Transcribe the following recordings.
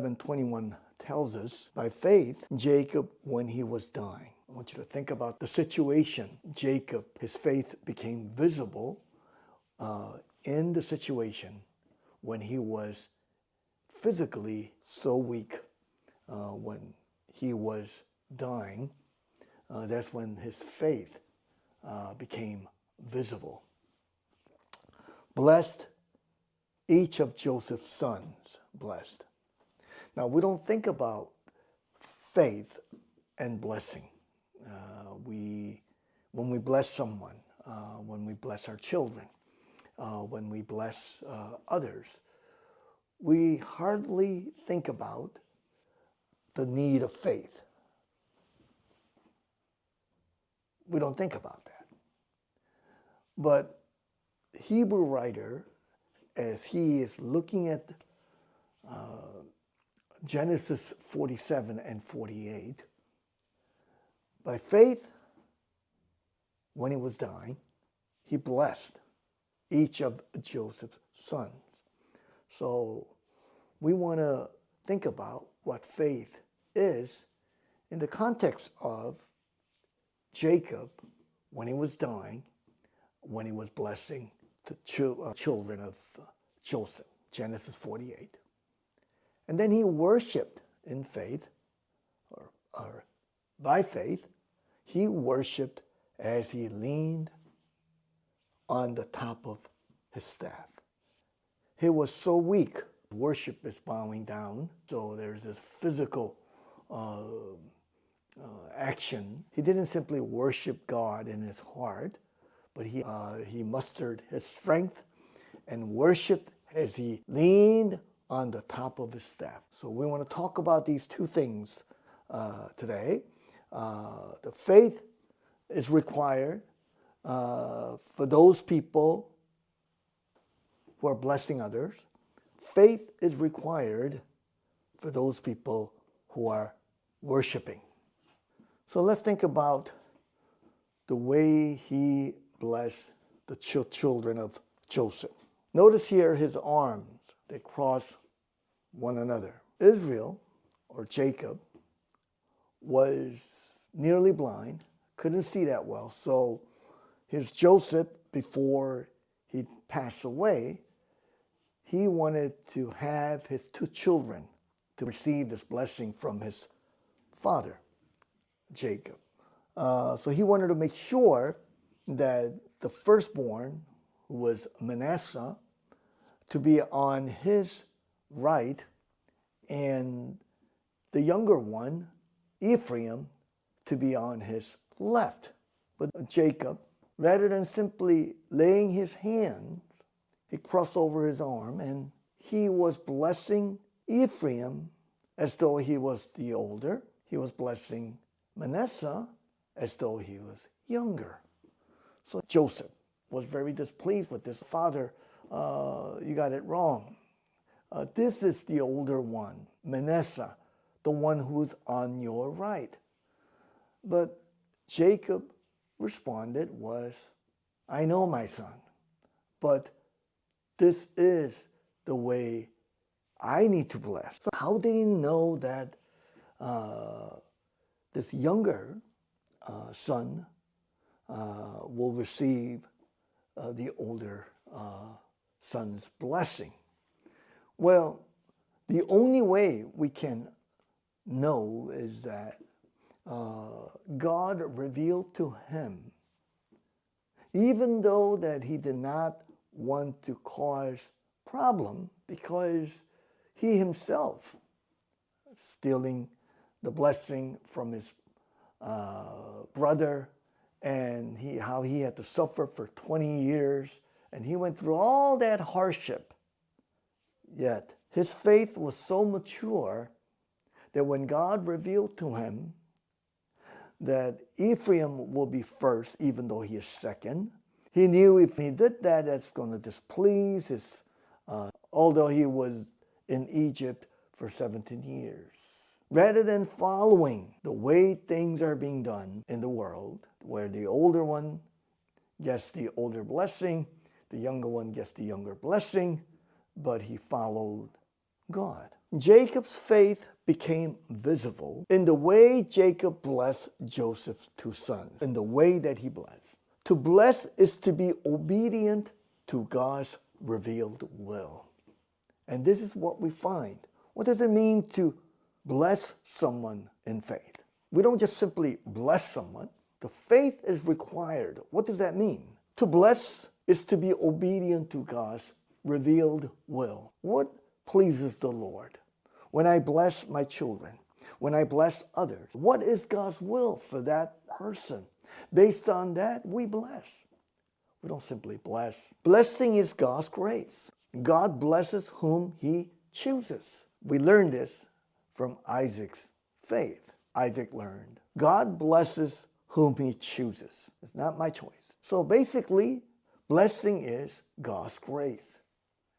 11:21 tells us, by faith, Jacob, when he was dying. I want you to think about the situation. Jacob, his faith became visible in the situation when he was physically so weak, when he was dying. That's when his faith became visible. Blessed, each of Joseph's sons, blessed. Now, we don't think about faith and blessing. When we bless someone, when we bless our children, when we bless others, we hardly think about the need of faith. We don't think about that. But Hebrew writer, as he is looking at Genesis 47 and 48, by faith, when he was dying, he blessed each of Joseph's sons. So we want to think about what faith is in the context of Jacob when he was dying, when he was blessing the children of Joseph, Genesis 48. And then he worshiped in faith, or by faith, he worshiped as he leaned on the top of his staff. He was so weak. Worship is bowing down, so there's this physical action. He didn't simply worship God in his heart, but he mustered his strength and worshiped as he leaned on the top of his staff. So we want to talk about these two things today. The faith is required for those people who are blessing others. Faith is required for those people who are worshiping. So let's think about the way he blessed the children of Joseph. Notice here his arms, they cross one another. Israel, or Jacob, was nearly blind, couldn't see that well. So here's Joseph, before he passed away, he wanted to have his two children to receive this blessing from his father, Jacob. So he wanted to make sure that the firstborn, who was Manasseh, to be on his right, and the younger one, Ephraim, to be on his left. But Jacob, rather than simply laying his hand, he crossed over his arm and he was blessing Ephraim as though he was the older. He was blessing Manasseh as though he was younger. So Joseph was very displeased with this. Father, you got it wrong. This is the older one, Manasseh, the one who's on your right. But Jacob responded was, I know, my son, but this is the way I need to bless. So how did he know that this younger son will receive the older son's blessing? Well, the only way we can know is that God revealed to him, even though that he did not want to cause problem, because he himself stealing the blessing from his brother, and how he had to suffer for 20 years, and he went through all that hardship. Yet his faith was so mature that when God revealed to him that Ephraim will be first, even though he is second, he knew if he did that, that's going to displease his, although he was in Egypt for 17 years. Rather than following the way things are being done in the world, where the older one gets the older blessing, the younger one gets the younger blessing, but he followed God. Jacob's faith became visible in the way Jacob blessed Joseph's two sons, in the way that he blessed. To bless is to be obedient to God's revealed will. And this is what we find. What does it mean to bless someone in faith? We don't just simply bless someone. The faith is required. What does that mean? To bless is to be obedient to God's revealed will. What pleases the Lord? When I bless my children, when I bless others, what is God's will for that person? Based on that, we bless. We don't simply bless. Blessing is God's grace. God blesses whom he chooses. We learn this from Isaac's faith. Isaac learned, God blesses whom he chooses. It's not my choice. So basically, blessing is God's grace.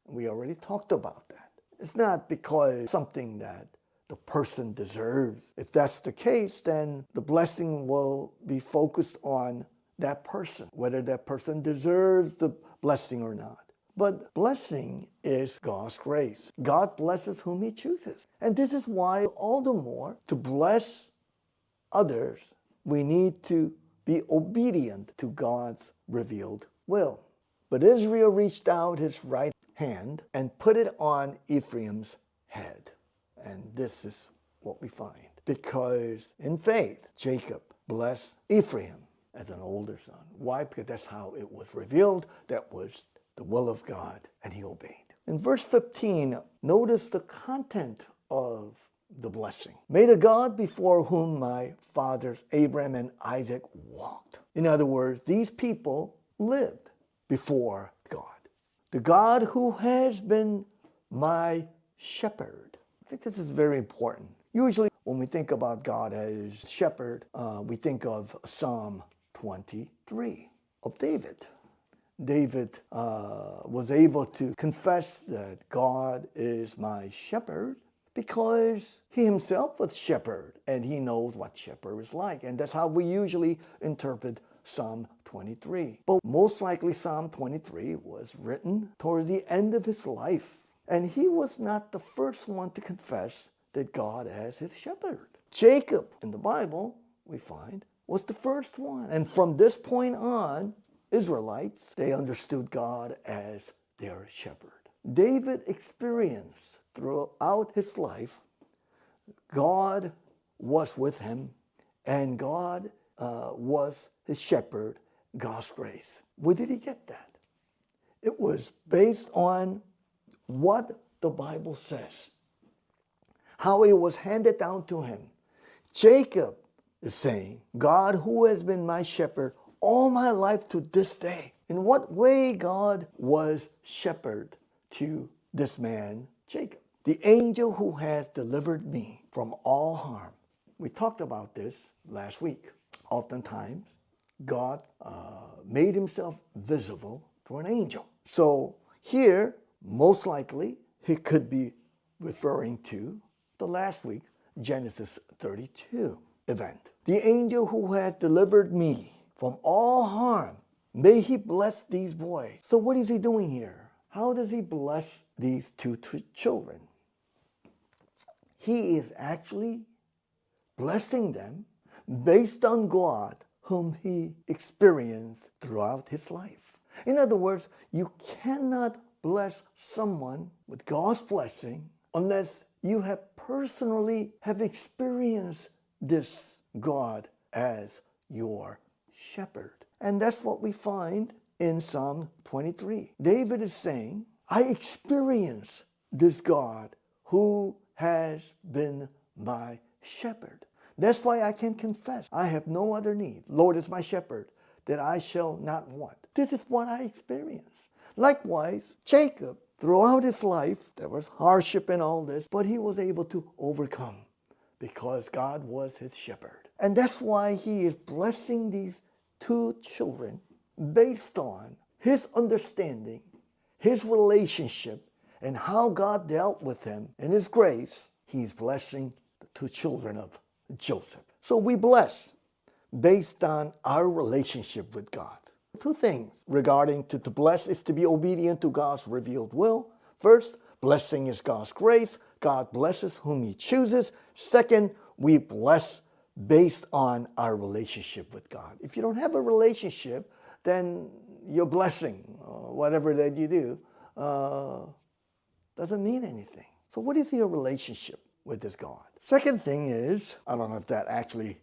We already talked about that. It's not because something that the person deserves. If that's the case, then the blessing will be focused on that person, whether that person deserves the blessing or not. But blessing is God's grace. God blesses whom he chooses. And this is why all the more to bless others, we need to be obedient to God's revealed will. But Israel reached out his right hand and put it on Ephraim's head. And this is what we find. Because in faith, Jacob blessed Ephraim as an older son. Why? Because that's how it was revealed. That was the will of God, and he obeyed. In verse 15, notice the content of the blessing. May the God before whom my fathers Abraham and Isaac walked. In other words, these people lived before God. The God who has been my shepherd. I think this is very important. Usually when we think about God as shepherd, we think of Psalm 23 of David. David was able to confess that God is my shepherd because he himself was shepherd and he knows what shepherd is like. And that's how we usually interpret Psalm 23. But most likely Psalm 23 was written toward the end of his life. And he was not the first one to confess that God as his shepherd. Jacob in the Bible, we find, was the first one. And from this point on, Israelites, they understood God as their shepherd. David experienced throughout his life, God was with him, and God was his shepherd, God's grace. Where did he get that? It was based on what the Bible says, how it was handed down to him. Jacob is saying, God who has been my shepherd all my life to this day. In what way God was shepherd to this man, Jacob? The angel who has delivered me from all harm. We talked about this last week. Oftentimes, God made himself visible to an angel. So here, most likely, he could be referring to the last week, Genesis 32 event. The angel who had delivered me from all harm, may he bless these boys. So what is he doing here? How does he bless these two children? He is actually blessing them based on God whom he experienced throughout his life. In other words, you cannot bless someone with God's blessing unless you have personally experienced this God as your shepherd. And that's what we find in Psalm 23. David is saying, I experience this God who has been my shepherd. That's why I can confess, I have no other need. Lord is my shepherd, that I shall not want. This is what I experience. Likewise, Jacob, throughout his life, there was hardship and all this, but he was able to overcome because God was his shepherd. And that's why he is blessing these two children based on his understanding, his relationship, and how God dealt with him in his grace. He's blessing the two children of Joseph. So we bless based on our relationship with God. Two things regarding to bless is to be obedient to God's revealed will. First, blessing is God's grace. God blesses whom he chooses. Second, we bless based on our relationship with God. If you don't have a relationship, then your blessing, whatever that you do, doesn't mean anything. So what is your relationship with this God? Second thing is, I don't know if that actually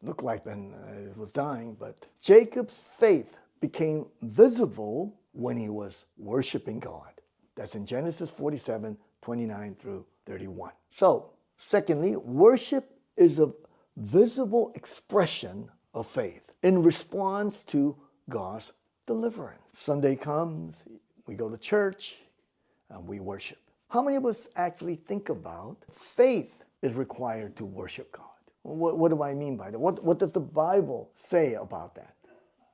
looked like when it was dying, but Jacob's faith became visible when he was worshiping God. That's in Genesis 47, 29 through 31. So, secondly, worship is a visible expression of faith in response to God's deliverance. Sunday comes, we go to church, and we worship. How many of us actually think about faith is required to worship God? What do I mean by that? What does the Bible say about that?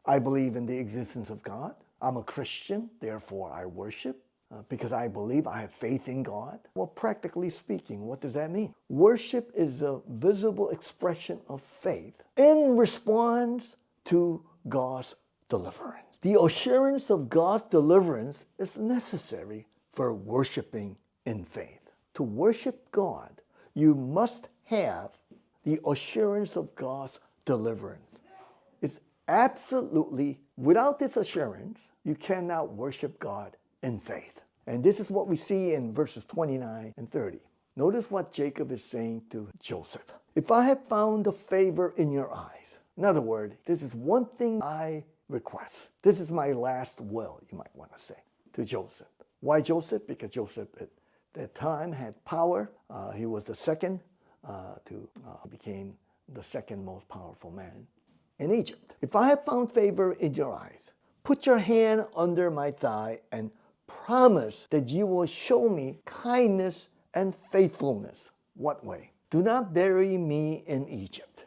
I believe in the existence of God. I'm a Christian, therefore I worship. Because I believe, I have faith in God. Well, practically speaking, what does that mean? Worship is a visible expression of faith in response to God's deliverance. The assurance of God's deliverance is necessary for worshiping in faith. To worship God, you must have the assurance of God's deliverance. It's absolutely, without this assurance, you cannot worship God in faith. And this is what we see in verses 29 and 30. Notice what Jacob is saying to Joseph. If I have found a favor in your eyes, in other words, this is one thing I request. This is my last will, you might want to say, to Joseph. Why Joseph? Because Joseph at that time had power. He was the second became the second most powerful man in Egypt. If I have found favor in your eyes, put your hand under my thigh and promise that you will show me kindness and faithfulness. What way? Do not bury me in Egypt,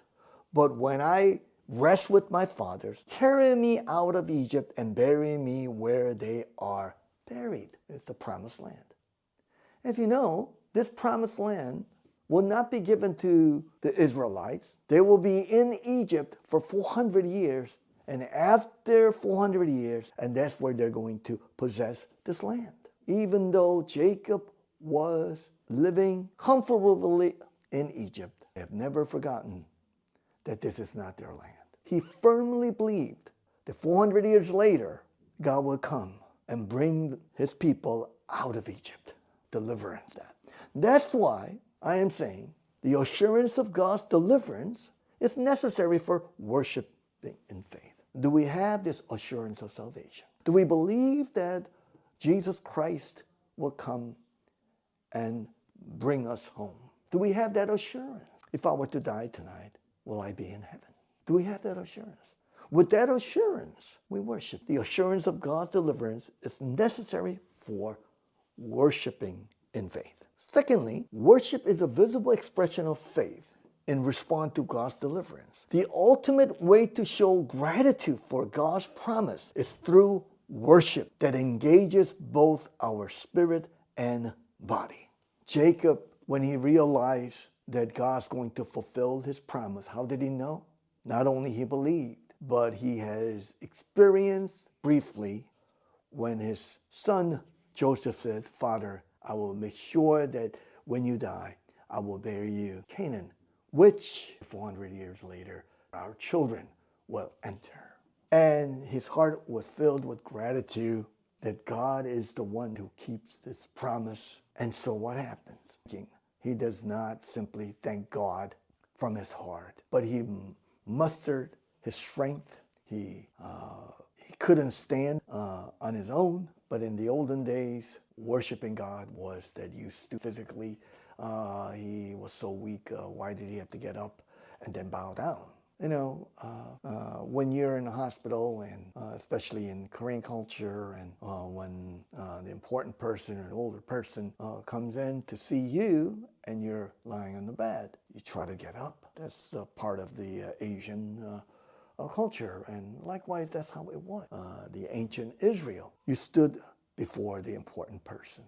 but when I rest with my fathers, carry me out of Egypt and bury me where they are buried. It's the promised land. As you know, this promised land will not be given to the Israelites. They will be in Egypt for 400 years. And after 400 years, and that's where they're going to possess this land. Even though Jacob was living comfortably in Egypt, they have never forgotten that this is not their land. He firmly believed that 400 years later, God will come and bring his people out of Egypt, deliverance that. That's why I am saying the assurance of God's deliverance is necessary for worshiping in faith. Do we have this assurance of salvation? Do we believe that Jesus Christ will come and bring us home? Do we have that assurance? If I were to die tonight, will I be in heaven? Do we have that assurance? With that assurance, we worship. The assurance of God's deliverance is necessary for worshiping in faith. Secondly, worship is a visible expression of faith in response to God's deliverance. The ultimate way to show gratitude for God's promise is through worship that engages both our spirit and body. Jacob, when he realized that God's going to fulfill his promise, how did he know? Not only he believed, but he has experienced briefly when his son Joseph said, Father, I will make sure that when you die, I will bury you Canaan, which 400 years later, our children will enter. And his heart was filled with gratitude that God is the one who keeps this promise. And so what happens? He does not simply thank God from his heart, but he mustered his strength. He couldn't stand on his own, but in the olden days, worshiping God was that you stood physically. He was so weak. Why did he have to get up and then bow down? You know, when you're in a hospital, and especially in Korean culture, and when the important person or an older person comes in to see you and you're lying on the bed, you try to get up. That's part of the Asian culture, and likewise, that's how it was. The ancient Israel, you stood before the important person.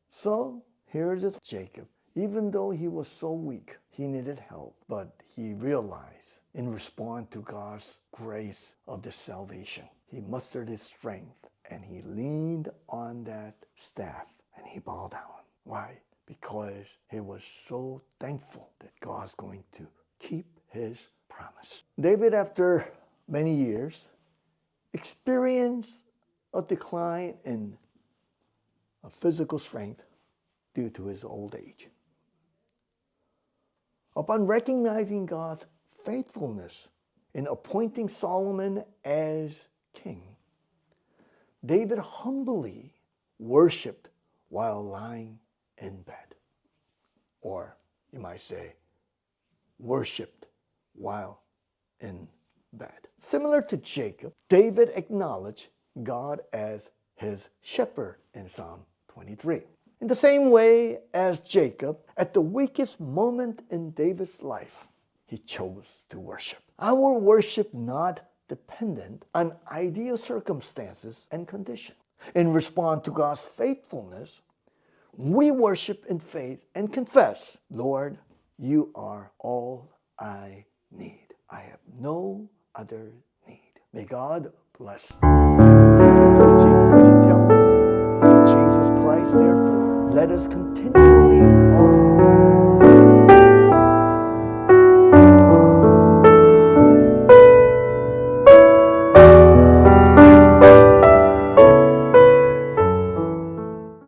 So here is Jacob. Even though he was so weak, he needed help, but he realized in response to God's grace of the salvation, he mustered his strength and he leaned on that staff and he bowed down. Why? because he was so thankful that God's going to keep his promise. David, after many years, experienced a decline in physical strength due to his old age. Upon recognizing God's faithfulness in appointing Solomon as king, David humbly worshiped while lying in bed. Or you might say, worshipped while in bed. Similar to Jacob, David acknowledged God as his shepherd in Psalm 23. In the same way as Jacob, at the weakest moment in David's life, he chose to worship. Our worship not dependent on ideal circumstances and conditions. In response to God's faithfulness, we worship in faith and confess, Lord, you are all I need. I have no other need. May God bless. Hebrews 13:15 tells us, through Jesus Christ, therefore, let us continue